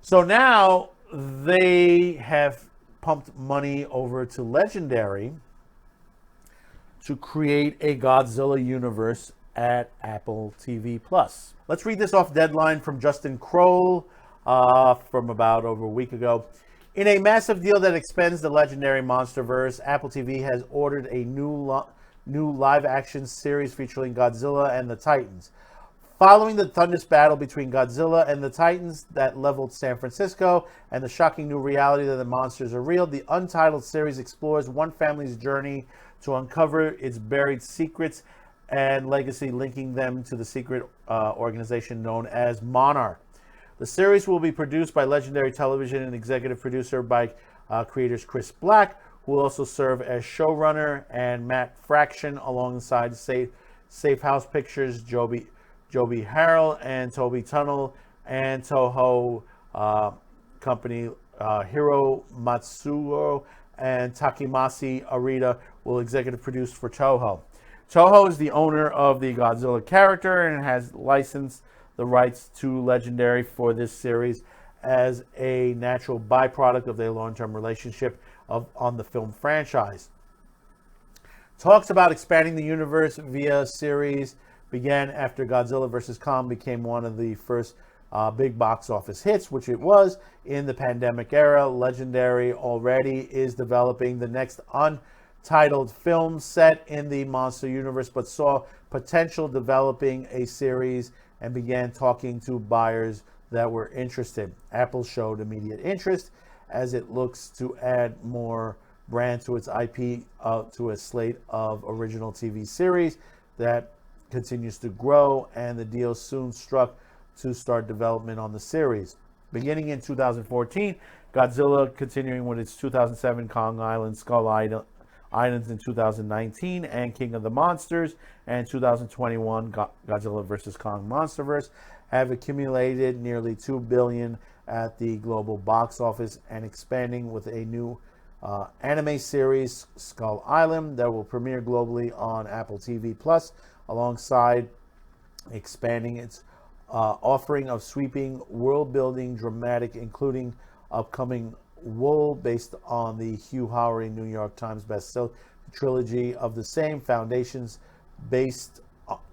So now they have pumped money over to Legendary to create a Godzilla universe at Apple TV Plus. Let's read this off Deadline from Justin Kroll from about over a week ago. In a massive deal that expands the legendary Monsterverse, Apple TV has ordered a new live-action series featuring Godzilla and the Titans. Following the thunderous battle between Godzilla and the Titans that leveled San Francisco and the shocking new reality that the monsters are real, the untitled series explores one family's journey to uncover its buried secrets and legacy, linking them to the secret organization known as Monarch. The series will be produced by Legendary Television and executive producer by creators Chris Black, who will also serve as showrunner, and Matt Fraction alongside Safe House Pictures, Joby Harrell and Toby Tunnel, and Toho company Hiro Matsuo and Takemasi Arita will executive produce for Toho. Toho is the owner of the Godzilla character and has licensed the rights to Legendary for this series as a natural byproduct of their long-term relationship on the film franchise. Talks about expanding the universe via series began after Godzilla vs. Kong became one of the first big box office hits, which it was in the pandemic era. Legendary already is developing the next untitled film set in the monster universe, but saw potential developing a series and began talking to buyers that were interested. Apple showed immediate interest as it looks to add more brand to its IP, to a slate of original TV series that continues to grow, and the deal soon struck to start development on the series. Beginning in 2014, Godzilla continuing with its 2007 Kong Island, Skull Islands in 2019, and King of the Monsters, and 2021 Godzilla vs. Kong Monsterverse have accumulated nearly $2 billion at the global box office, and expanding with a new anime series, Skull Island, that will premiere globally on Apple TV Plus, alongside expanding its offering of sweeping world-building dramatic, including upcoming Wool, based on the Hugh Howard New York Times bestseller trilogy of the same foundations-based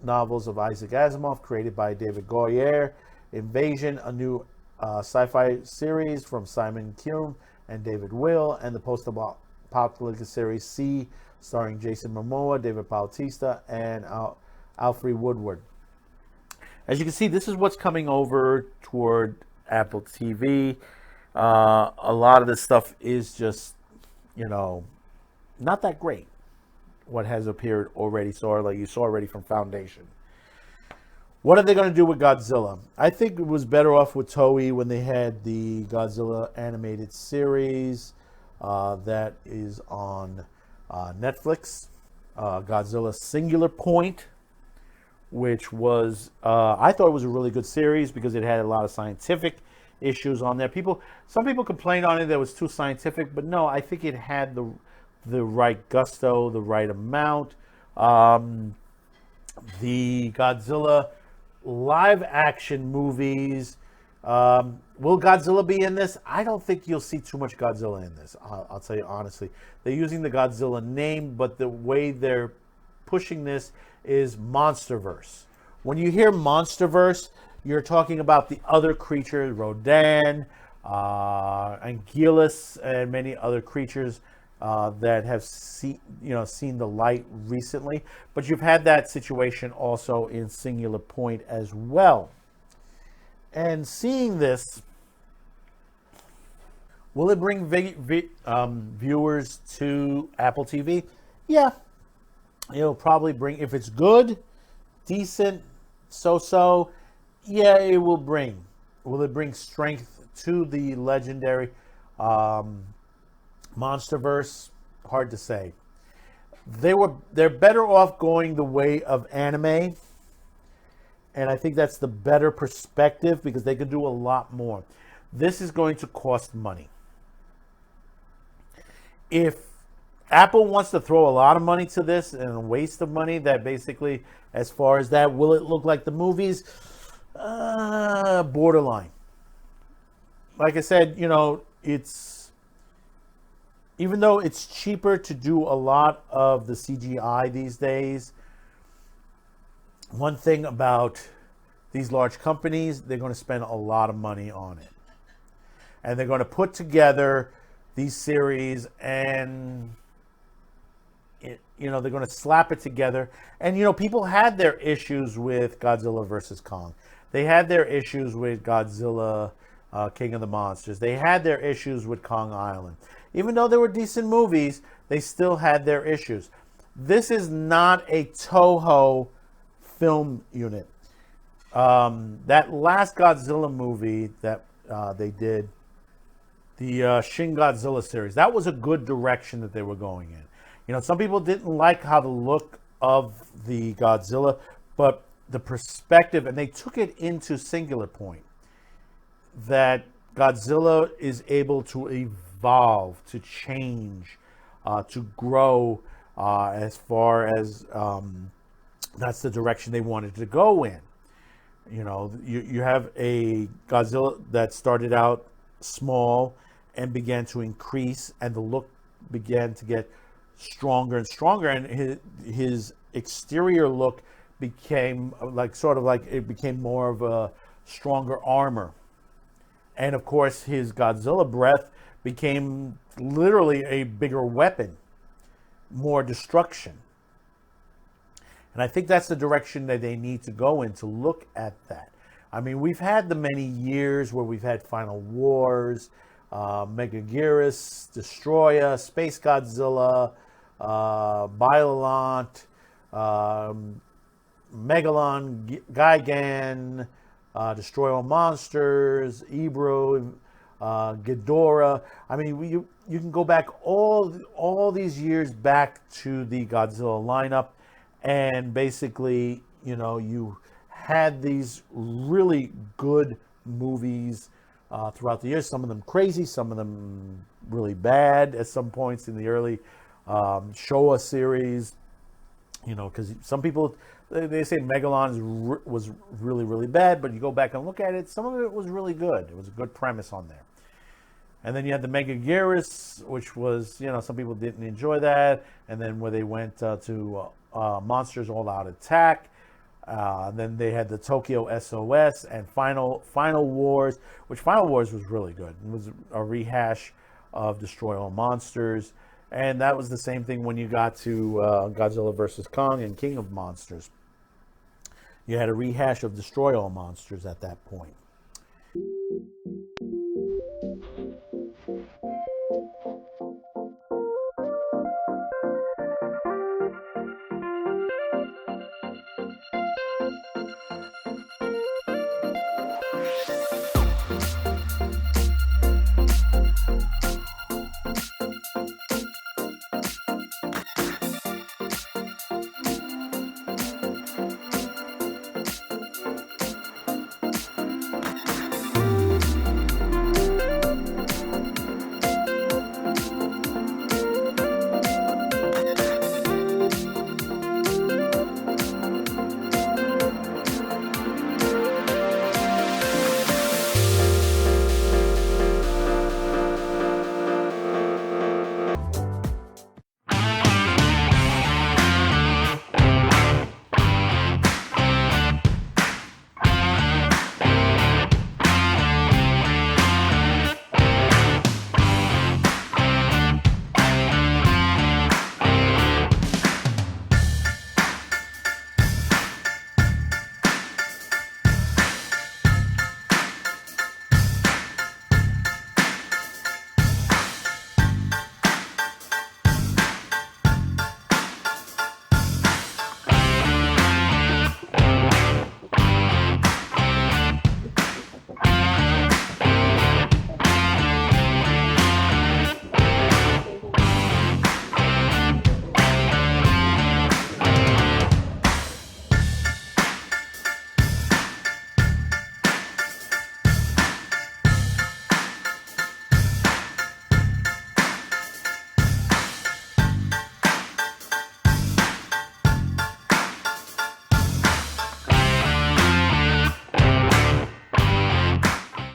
novels of Isaac Asimov, created by David Goyer. Invasion, a new sci-fi series from Simon Kuhn and David Will, and the post-apocalyptic series C, starring Jason Momoa, David Bautista, and Alfred Woodward. As you can see, this is what's coming over toward Apple TV. A lot of this stuff is just, not that great. What has appeared already, like you saw already from Foundation. What are they going to do with Godzilla? I think it was better off with Toei when they had the Godzilla animated series that is on Netflix. Godzilla Singular Point, which was, I thought it was a really good series because it had a lot of scientific issues on there. Some people complained on it that it was too scientific, but no, I think it had the right gusto, the right amount. The Godzilla live action movies, will Godzilla be in this? I don't think you'll see too much Godzilla in this. I'll tell you honestly. They're using the Godzilla name, but the way they're pushing this is Monsterverse. When you hear Monsterverse, you're talking about the other creatures, Rodan, Anguillus, and many other creatures that have seen the light recently. But you've had that situation also in Singular Point as well. And seeing this, will it bring viewers to Apple TV? Yeah. It'll probably bring, if it's good, decent, so-so, yeah, it will bring. Will it bring strength to the legendary Monsterverse? Hard to say. They're better off going the way of anime, and I think that's the better perspective because they can do a lot more. This is going to cost money. If Apple wants to throw a lot of money to this and a waste of money, that basically, as far as that, will it look like the movies? Borderline. like I said, it's even though it's cheaper to do a lot of the CGI these days, one thing about these large companies, they're going to spend a lot of money on it. And they're going to put together these series and they're going to slap it together. And people had their issues with Godzilla versus Kong. They had their issues with Godzilla King of the Monsters. They had their issues with Kong Island. Even though they were decent movies, they still had their issues. This is not a Toho film unit. That last Godzilla movie that they did, the Shin Godzilla series, that was a good direction that they were going in. Some people didn't like how the look of the Godzilla, but the perspective, and they took it into Singular Point, that Godzilla is able to evolve, to change, to grow, as far as that's the direction they wanted to go in. You have a Godzilla that started out small and began to increase, and the look began to get stronger and stronger, and his exterior look became it became more of a stronger armor. And of course, his Godzilla breath became literally a bigger weapon, more destruction. And I think that's the direction that they need to go in, to look at that. I mean, we've had the many years where we've had Final Wars, Megaguirus, Destroya, Space Godzilla, Biollante, Megalon, Gigan, Destroy All Monsters, Ebro, Ghidorah. I mean, you can go back all these years back to the Godzilla lineup, and basically, you had these really good movies throughout the years. Some of them crazy, some of them really bad at some points in the early Showa series. Because some people, they say Megalon was really, really bad, but you go back and look at it, some of it was really good. It was a good premise on there. And then you had the Megaguirus, which was, some people didn't enjoy that. And then where they went to Monsters All Out Attack. Then they had the Tokyo SOS and Final Wars, which Final Wars was really good. It was a rehash of Destroy All Monsters. And that was the same thing when you got to Godzilla vs. Kong and King of Monsters. You had a rehash of Destroy All Monsters at that point.